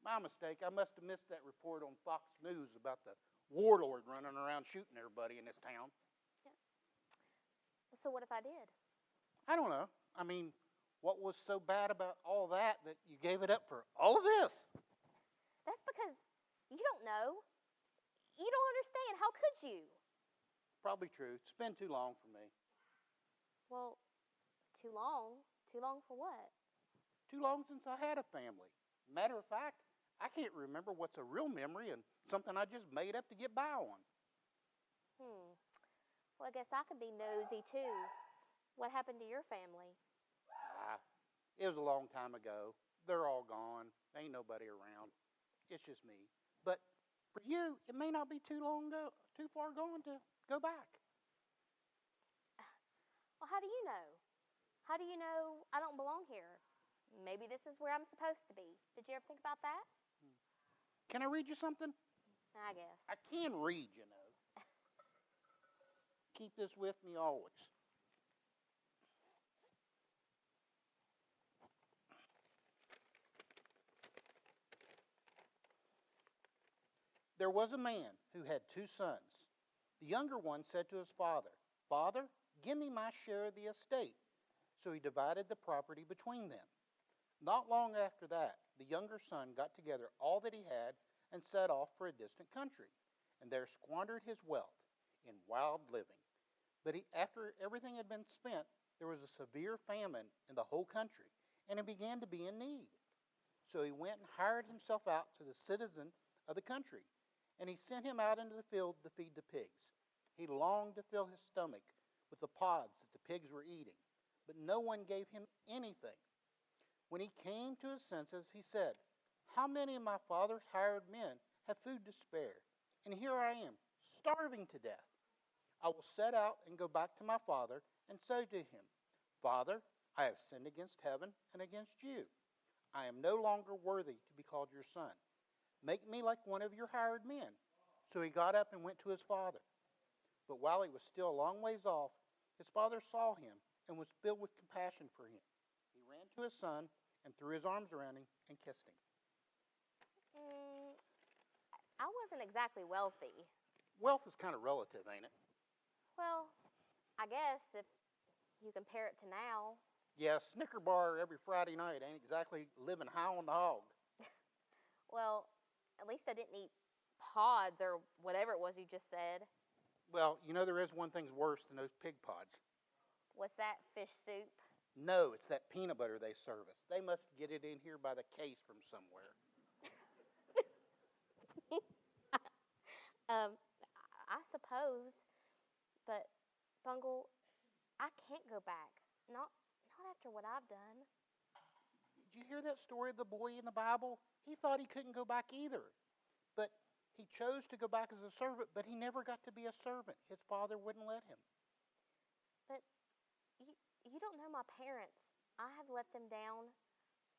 My mistake. I must have missed that report on Fox News about the warlord running around shooting everybody in this town. Yeah. So what if I did? I don't know. I mean, what was so bad about all that you gave it up for all of this? That's because you don't know. You don't understand. How could you? Probably true. It's been too long for me. Well, too long? Too long for what? Too long since I had a family. Matter of fact, I can't remember what's a real memory and something I just made up to get by on. Well, I guess I could be nosy too. What happened to your family? It was a long time ago. They're all gone. Ain't nobody around. It's just me. But for you, it may not be too far gone to go back. Well, how do you know? How do you know I don't belong here? Maybe this is where I'm supposed to be. Did you ever think about that? Can I read you something? I guess. I can read, you know. Keep this with me always. There was a man who had 2 sons. The younger one said to his father, "Father, give me my share of the estate." So he divided the property between them. Not long after that, the younger son got together all that he had and set off for a distant country, and there squandered his wealth in wild living. But after everything had been spent, there was a severe famine in the whole country, and he began to be in need. So he went and hired himself out to the citizen of the country, and he sent him out into the field to feed the pigs. He longed to fill his stomach with the pods that the pigs were eating, but no one gave him anything. When he came to his senses, he said, "How many of my father's hired men have food to spare? And here I am, starving to death. I will set out and go back to my father and say to him, 'Father, I have sinned against heaven and against you. I am no longer worthy to be called your son. Make me like one of your hired men.' So he got up and went to his father. But while he was still a long ways off, his father saw him and was filled with compassion for him. He ran to his son and threw his arms around him and kissed him." I wasn't exactly wealthy. Wealth is kind of relative, ain't it? Well, I guess if you compare it to now. Yeah, Snicker bar every Friday night ain't exactly living high on the hog. Well, at least I didn't eat pods or whatever it was you just said. Well, you know there is one thing's worse than those pig pods. What's that, fish soup? No, it's that peanut butter they serve us. They must get it in here by the case from somewhere. I suppose, but Bungle, I can't go back. Not after what I've done. Did you hear that story of the boy in the Bible? He thought he couldn't go back either. But he chose to go back as a servant, but he never got to be a servant. His father wouldn't let him. But you don't know my parents. I have let them down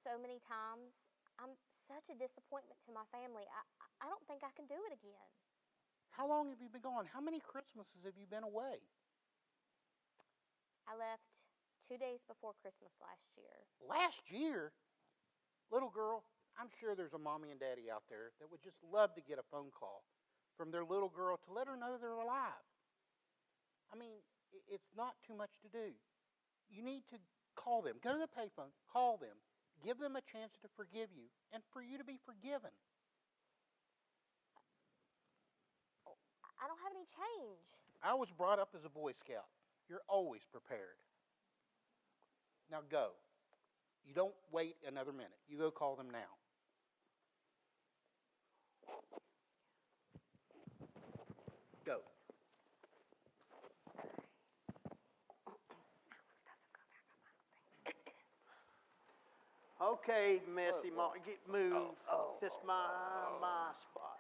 so many times. I'm such a disappointment to my family. I don't think I can do it again. How long have you been gone? How many Christmases have you been away? I left 2 days before Christmas last year. Last year? Little girl, I'm sure there's a mommy and daddy out there that would just love to get a phone call from their little girl to let her know they're alive. I mean, it's not too much to do. You need to Call them. Go to the payphone. Call them. Give them a chance to forgive you and for you to be forgiven. I don't have any change. I was brought up as a Boy Scout. You're always prepared. Now go. You don't wait another minute. You go call them now. Go. Okay, Missy, get moved. This is my spot.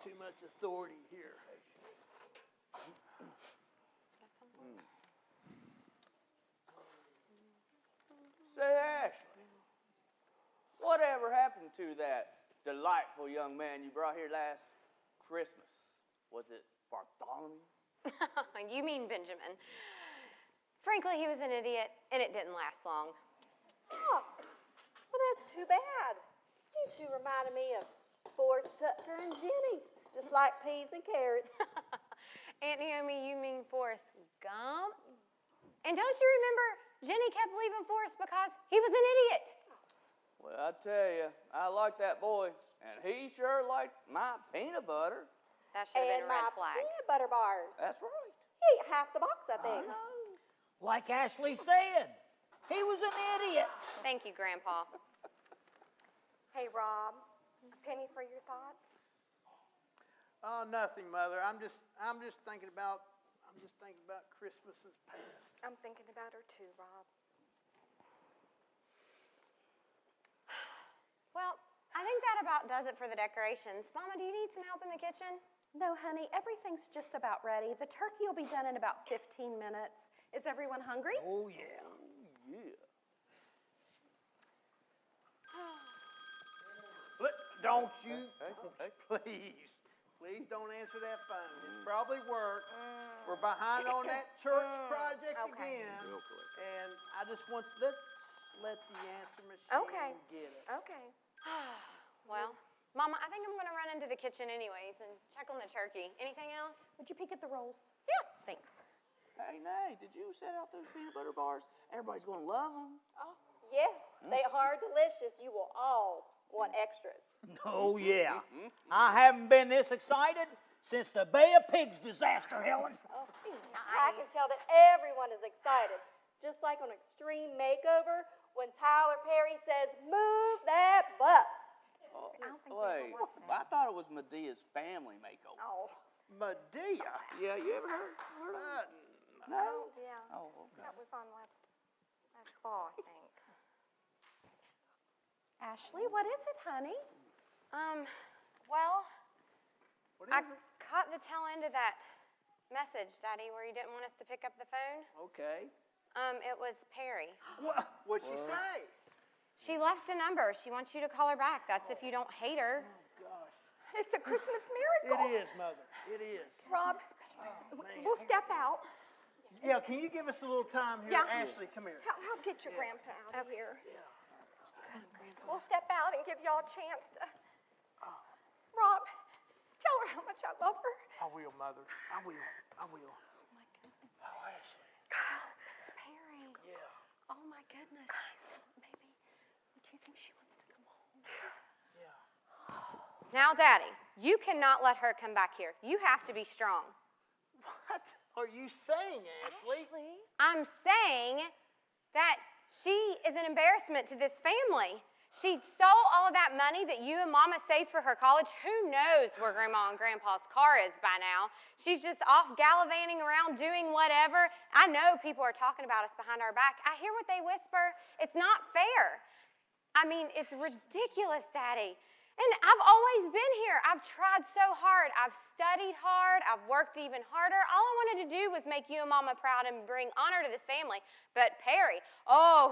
Too much authority here. Say, Ashley, whatever happened to that delightful young man you brought here last Christmas? Was it Bartholomew? You mean Benjamin. Frankly, he was an idiot, and it didn't last long. Oh, well, that's too bad. You two reminded me of Forrest, Tucker, and Jenny, just like peas and carrots. Aunt Naomi, you mean Forrest Gump? And don't you remember Jenny kept leaving Forrest because he was an idiot? Well, I tell you, I like that boy, and he sure liked my peanut butter. That should have been a red my flag. peanut butter bars. That's right. He ate half the box, I think. Like Ashley said, he was an idiot. Thank you, Grandpa. Hey, Rob, a penny for your thoughts? Oh, nothing, Mother. I'm just thinking about Christmases past. I'm thinking about her too, Rob. Well, I think that about does it for the decorations. Mama, do you need some help in the kitchen? No, honey, everything's just about ready. The turkey will be done in about 15 minutes. Is everyone hungry? Oh, yeah. Yeah. Don't you, please don't answer that phone. It's probably work. We're behind on that church project again. And I just want, let's let the answer machine get it. Okay. Well, Mama, I think I'm going to run into the kitchen anyways and check on the turkey. Anything else? Would you peek at the rolls? Yeah. Thanks. Hey, Nay, did you set out those peanut butter bars? Everybody's going to love them. Oh, yes, they are delicious. You will all want extras. Oh, yeah. I haven't been this excited since the Bay of Pigs disaster, Helen. Oh, I can tell that everyone is excited. Just like on Extreme Makeover, when Tyler Perry says, "Move that bus." Wait, I thought it was Medea's family makeover. Oh. Medea? Yeah, you ever heard of it? No? Yeah. Oh, okay. That was on last fall, I think. Ashley, what is it, honey? Well, What I is it? caught the tail end of that message, Daddy, where you didn't want us to pick up the phone. Okay. It was Perry. What'd she say? She left a number. She wants you to call her back. That's if you don't hate her. It's a Christmas miracle. It is, Mother. It is. Rob, we'll step out. Yeah, can you give us a little time here? Yeah. Ashley, come here. Help get your grandpa out of here. We'll step out and give y'all a chance to. Rob, tell her how much I love her. I will, Mother. I will. Oh, my goodness. Oh, Ashley. It's Perry. Yeah. Oh, my goodness. Maybe, do you think she wants to come home? Yeah. Now, Daddy, you cannot let her come back here. You have to be strong. What are you saying, Ashley? I'm saying that she is an embarrassment to this family. She stole all of that money that you and Mama saved for her college. Who knows where Grandma and Grandpa's car is by now? She's just off gallivanting around doing whatever. I know people are talking about us behind our back. I hear what they whisper. It's not fair. I mean, it's ridiculous, Daddy. And I've always been here. I've tried so hard. I've studied hard. I've worked even harder. All I wanted to do was make you and Mama proud and bring honor to this family. But Perry,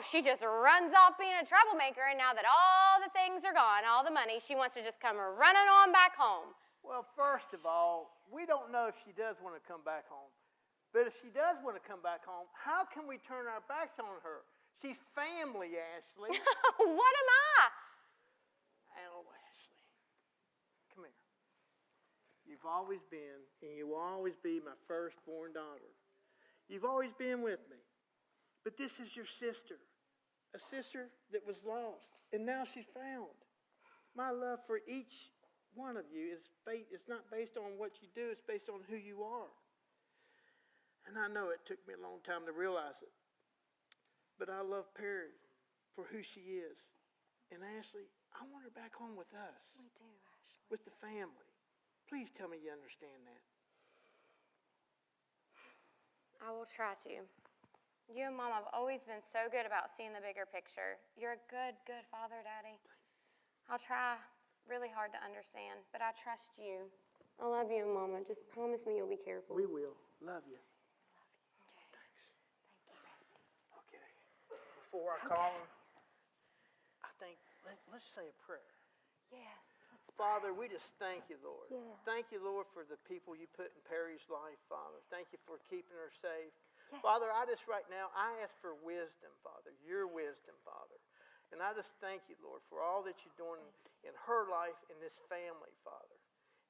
she just runs off being a troublemaker, and now that all the things are gone, all the money, she wants to just come running on back home. Well, first of all, we don't know if she does want to come back home. But if she does want to come back home, how can we turn our backs on her? She's family, Ashley. What am I? Oh, Ashley. Come here. You've always been, and you will always be my firstborn daughter. You've always been with me. But this is your sister, a sister that was lost, and now she's found. My love for each one of you is not based on what you do, it's based on who you are. And I know it took me a long time to realize it. But I love Perry for who she is. And Ashley, I want her back home with us. We do, Ashley. With the family. Please tell me you understand that. I will try to. You and Mom have always been so good about seeing the bigger picture. You're a good, good father, Daddy. I'll try really hard to understand, but I trust you. I love you, Mama. Just promise me you'll be careful. We will. Love you. Okay. Before I call her, I think let's say a prayer. Yes. Father, we just thank you, Lord. Yes. Thank you, Lord, for the people you put in Perry's life, Father. Thank you for keeping her safe. Yes. Father, I just right now, I ask for wisdom, Father, your wisdom, Father. And I just thank you, Lord, for all that you're doing in her life, in this family, Father.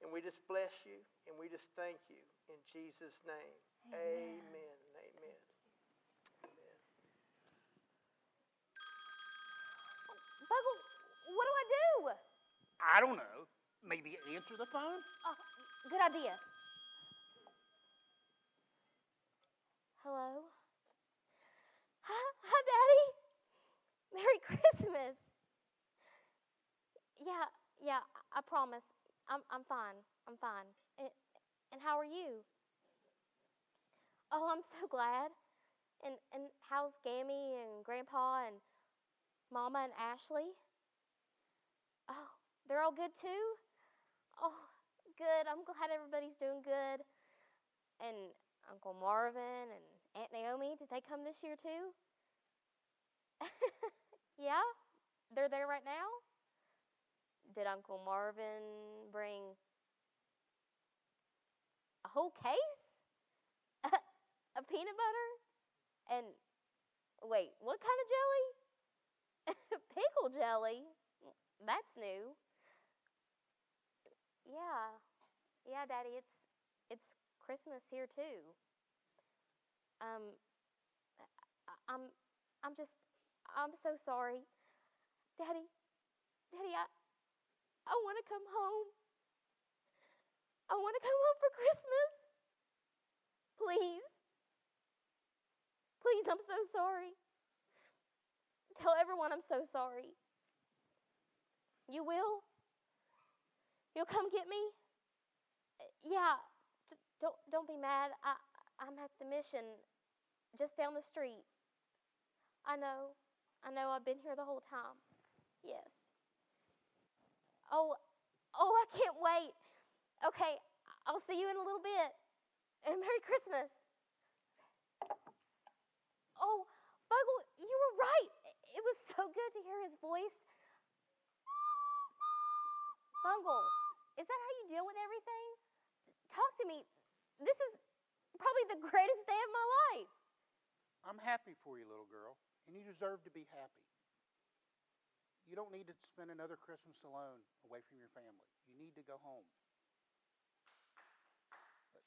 And we just bless you, and we just thank you in Jesus' name. Amen. Amen. Amen. Amen. Buggle, what do I do? I don't know. Maybe answer the phone? Good idea. Hello? Hi, Daddy. Merry Christmas. Yeah, I promise. I'm fine. I'm fine. And how are you? Oh, I'm so glad. And how's Gammy and Grandpa and Mama and Ashley? Oh, they're all good too? Oh, good. I'm glad everybody's doing good. And Uncle Marvin and Aunt Naomi, did they come this year too? Yeah? They're there right now? Did Uncle Marvin bring a whole case? A peanut butter? And wait, what kind of jelly? Pickle jelly? That's new. Yeah, Daddy, it's Christmas here too. I'm so sorry. Daddy, I want to come home. I want to come home for Christmas. Please. Please, I'm so sorry. Tell everyone I'm so sorry. You will? You'll come get me? Yeah. Don't be mad. I'm at the mission just down the street. I know. I've been here the whole time. Yes. Oh, I can't wait. Okay, I'll see you in a little bit. And Merry Christmas. Oh, Buggle, you were right. It was so good to hear his voice. Bungle, is that how you deal with everything? Talk to me. This is probably the greatest day of my life. I'm happy for you, little girl, and you deserve to be happy. You don't need to spend another Christmas alone away from your family. You need to go home. But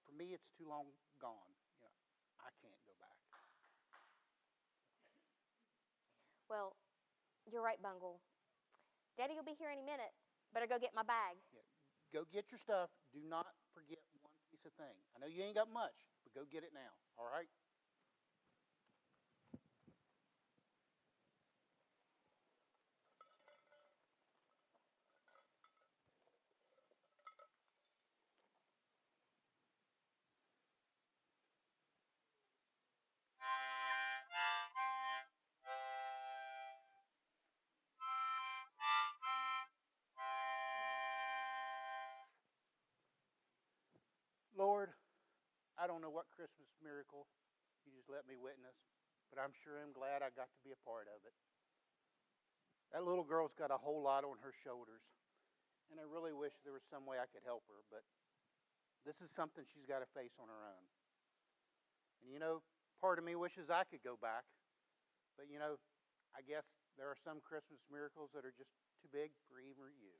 for me, it's too long gone. I can't go back. Well, you're right, Bungle. Daddy will be here any minute. Better go get my bag. Yeah, go get your stuff. Do not forget one piece of thing. I know you ain't got much, but go get it now, all right? Lord, I don't know what Christmas miracle you just let me witness, but I'm sure I'm glad I got to be a part of it. That little girl's got a whole lot on her shoulders, and I really wish there was some way I could help her, but this is something she's got to face on her own. And part of me wishes I could go back, but I guess there are some Christmas miracles that are just too big for even you.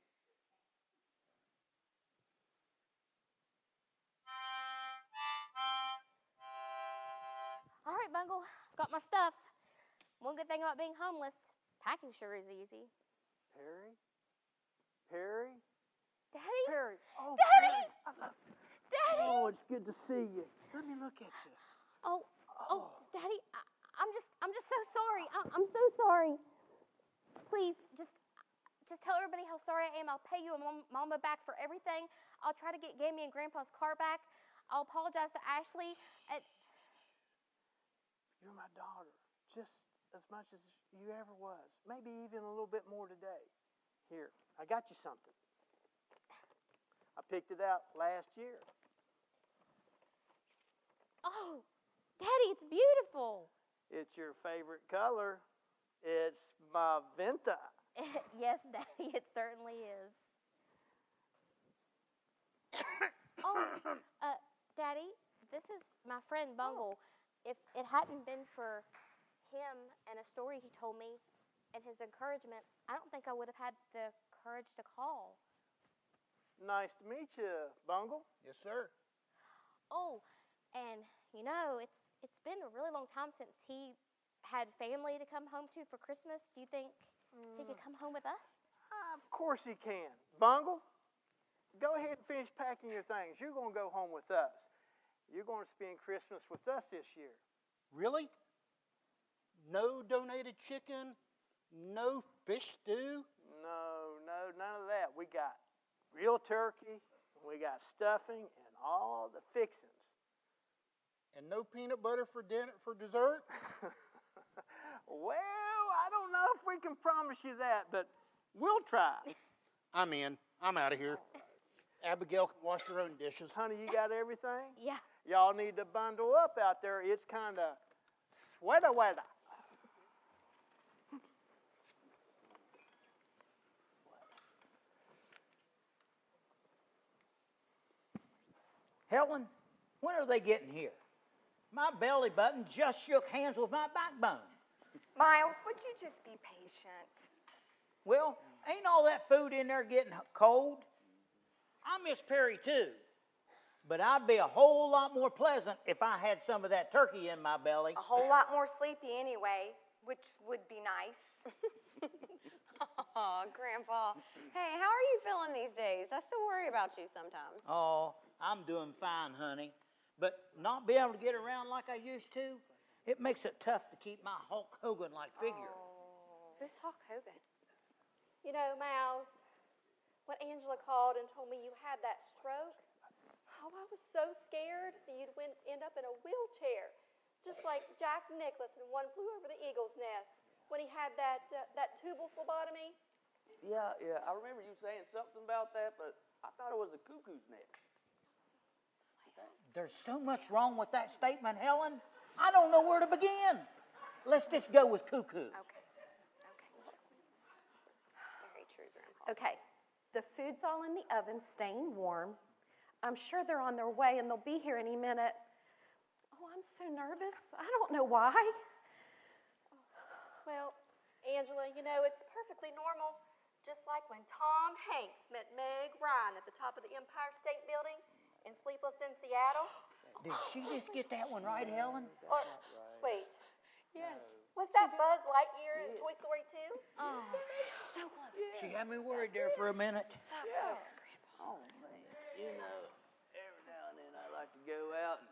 Bungle. Got my stuff. One good thing about being homeless, packing sure is easy. Perry? Perry? Daddy? Perry. Oh, Daddy! Perry. I love you. Daddy! Oh, it's good to see you. Let me look at you. Oh, Daddy, I'm just so sorry. I'm so sorry. Please, just tell everybody how sorry I am. I'll pay you and Mama back for everything. I'll try to get Gammy and Grandpa's car back. I'll apologize to Ashley. You're my daughter, just as much as you ever was. Maybe even a little bit more today. Here, I got you something. I picked it out last year. Oh, Daddy, it's beautiful. It's your favorite color. It's magenta. Yes, Daddy, it certainly is. Oh, Daddy, this is my friend Bungle. If it hadn't been for him and a story he told me and his encouragement, I don't think I would have had the courage to call. Nice to meet you, Bungle. Yes, sir. Oh, and you know, it's been a really long time since he had family to come home to for Christmas. Do you think he could come home with us? Of course he can. Bungle, go ahead and finish packing your things. You're going to go home with us. You're going to spend Christmas with us this year. Really? No donated chicken? No fish stew? No, none of that. We got real turkey, we got stuffing, and all the fixings. And no peanut butter for dinner for dessert? Well, I don't know if we can promise you that, but we'll try. I'm in. I'm out of here. Abigail can wash her own dishes. Honey, you got everything? Yeah. Y'all need to bundle up out there. It's kind of sweater weather. Helen, when are they getting here? My belly button just shook hands with my backbone. Miles, would you just be patient? Well, ain't all that food in there getting cold? I miss Perry too. But I'd be a whole lot more pleasant if I had some of that turkey in my belly. A whole lot more sleepy anyway, which would be nice. Oh, Grandpa. Hey, how are you feeling these days? I still worry about you sometimes. Oh, I'm doing fine, honey. But not being able to get around like I used to, it makes it tough to keep my Hulk Hogan-like figure. Oh. Who's Hulk Hogan? You know, Miles, when Angela called and told me you had that stroke, oh, I was so scared that you'd end up in a wheelchair, just like Jack Nicklaus in One Flew Over the Eagle's Nest when he had that tubal phlebotomy. Yeah, I remember you saying something about that, but I thought it was a cuckoo's nest. There's so much wrong with that statement, Helen. I don't know where to begin. Let's just go with cuckoo. Okay. Very true, Grandpa. Okay, the food's all in the oven, staying warm. I'm sure they're on their way and they'll be here any minute. Oh, I'm so nervous. I don't know why. Well, Angela, you know, it's perfectly normal. Just like when Tom Hanks met Meg Ryan at the top of the Empire State Building in Sleepless in Seattle. Did she just get that one right, Helen? Or, wait, Yes. was that Buzz Lightyear in Toy Story 2? Oh, so close. She had me worried there for a minute. So close, Grandpa. Oh, man. You know, every now and then I like to go out and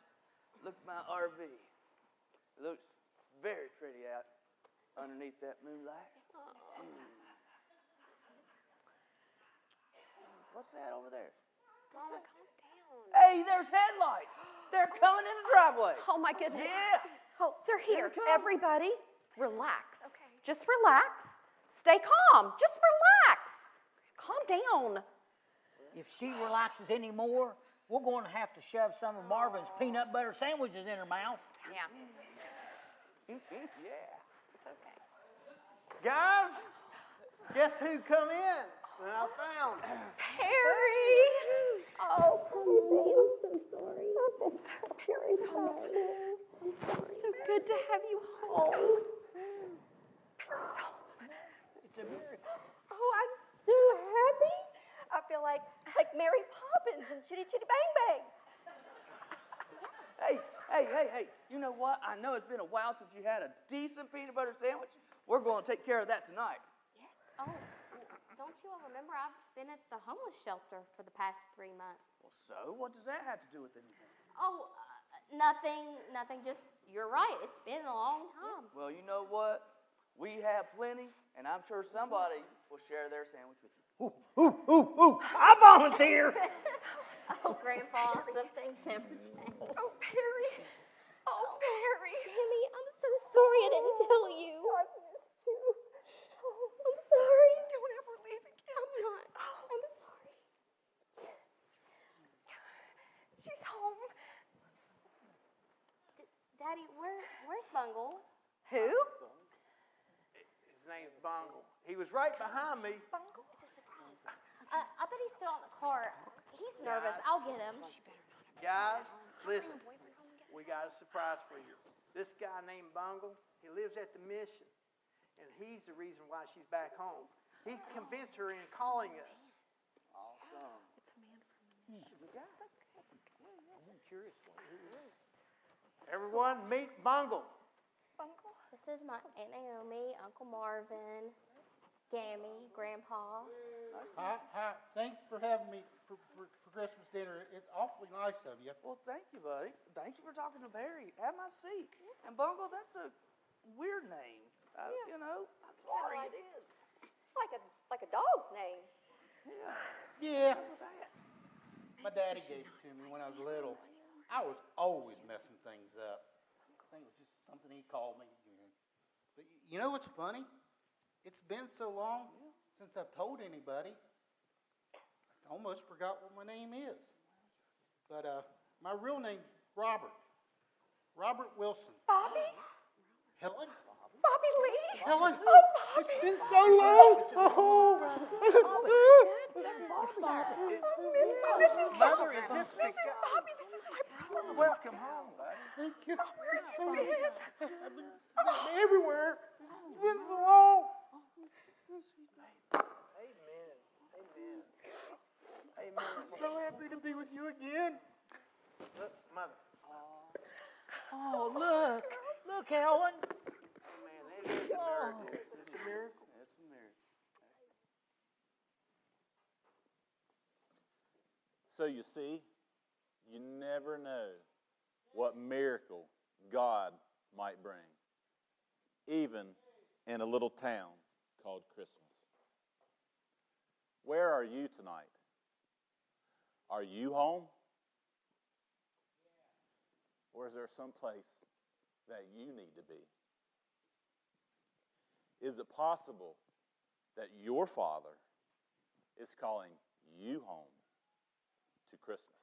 look at my RV. It looks very pretty out underneath that moonlight. What's that over there? Mama, calm down. Hey, there's headlights. They're coming in the driveway. Oh, my goodness. Yeah. Oh, they're here. come. Everybody, relax. Okay. Just relax. Stay calm. Just relax. Calm down. If she relaxes any more, we're going to have to shove some of Marvin's peanut butter sandwiches in her mouth. Yeah. Yeah. It's okay. Guys, guess who come in that I found? Perry! Oh, Perry, I'm so sorry. Perry, it's so good to have you home. It's a miracle. Oh, I'm so happy. I feel like Mary Poppins and Chitty Chitty Bang Bang. Hey, Hey, you know what? I know it's been a while since you had a decent peanut butter sandwich. We're going to take care of that tonight. Oh, don't you all remember I've been at the homeless shelter for the past 3 months? Well, so what does that have to do with anything? Oh, nothing. Just, you're right. It's been a long time. Well, you know what? We have plenty, and I'm sure somebody will share their sandwich with you. Ooh, I volunteer. Oh, Grandpa, something's never changed. Oh, Perry. Oh, Perry. Sammy, I'm so sorry I didn't tell you. I'm sorry. Don't ever leave again. I'm not. I'm sorry. She's home. Daddy, where's Bungle? Who? His name's Bungle. He was right behind me. Bungle? It's a surprise. I bet he's still in the car. He's nervous. I'll get him. Guys, listen. We got a surprise for you. This guy named Bungle, he lives at the mission, and he's the reason why she's back home. He convinced her in calling us. Awesome. I'm curious who it is. Everyone, meet Bungle. This is my Aunt Naomi, Uncle Marvin, Gammy, Grandpa. Hi. Thanks for having me for Christmas dinner. It's awfully nice of you. Well, thank you, buddy. Thank you for talking to Barry. Have my seat. And Bungle, that's a weird name. You know, I'm sorry, it is. Like a dog's name. Yeah. My daddy gave it to me when I was little. I was always messing things up. I think it was just something he called me. But you know what's funny? It's been so long since I've told anybody. I almost forgot what my name is. But my real name's Robert. Robert Wilson. Bobby? Helen? Bobby Lee? Helen? Oh, Bobby. It's been so long. Mother, is this the This is Bobby. This is my brother. Welcome home, buddy. Thank you. So bad. I've been everywhere. It's been so long. Amen. I'm so happy to be with you again. Look, Mother. Oh, look, Helen. Man, it is a miracle. It's a miracle. It's a miracle. So you see, you never know what miracle God might bring, even in a little town called Christmas. Where are you tonight? Are you home? Or is there some place that you need to be? Is it possible that your Father is calling you home to Christmas?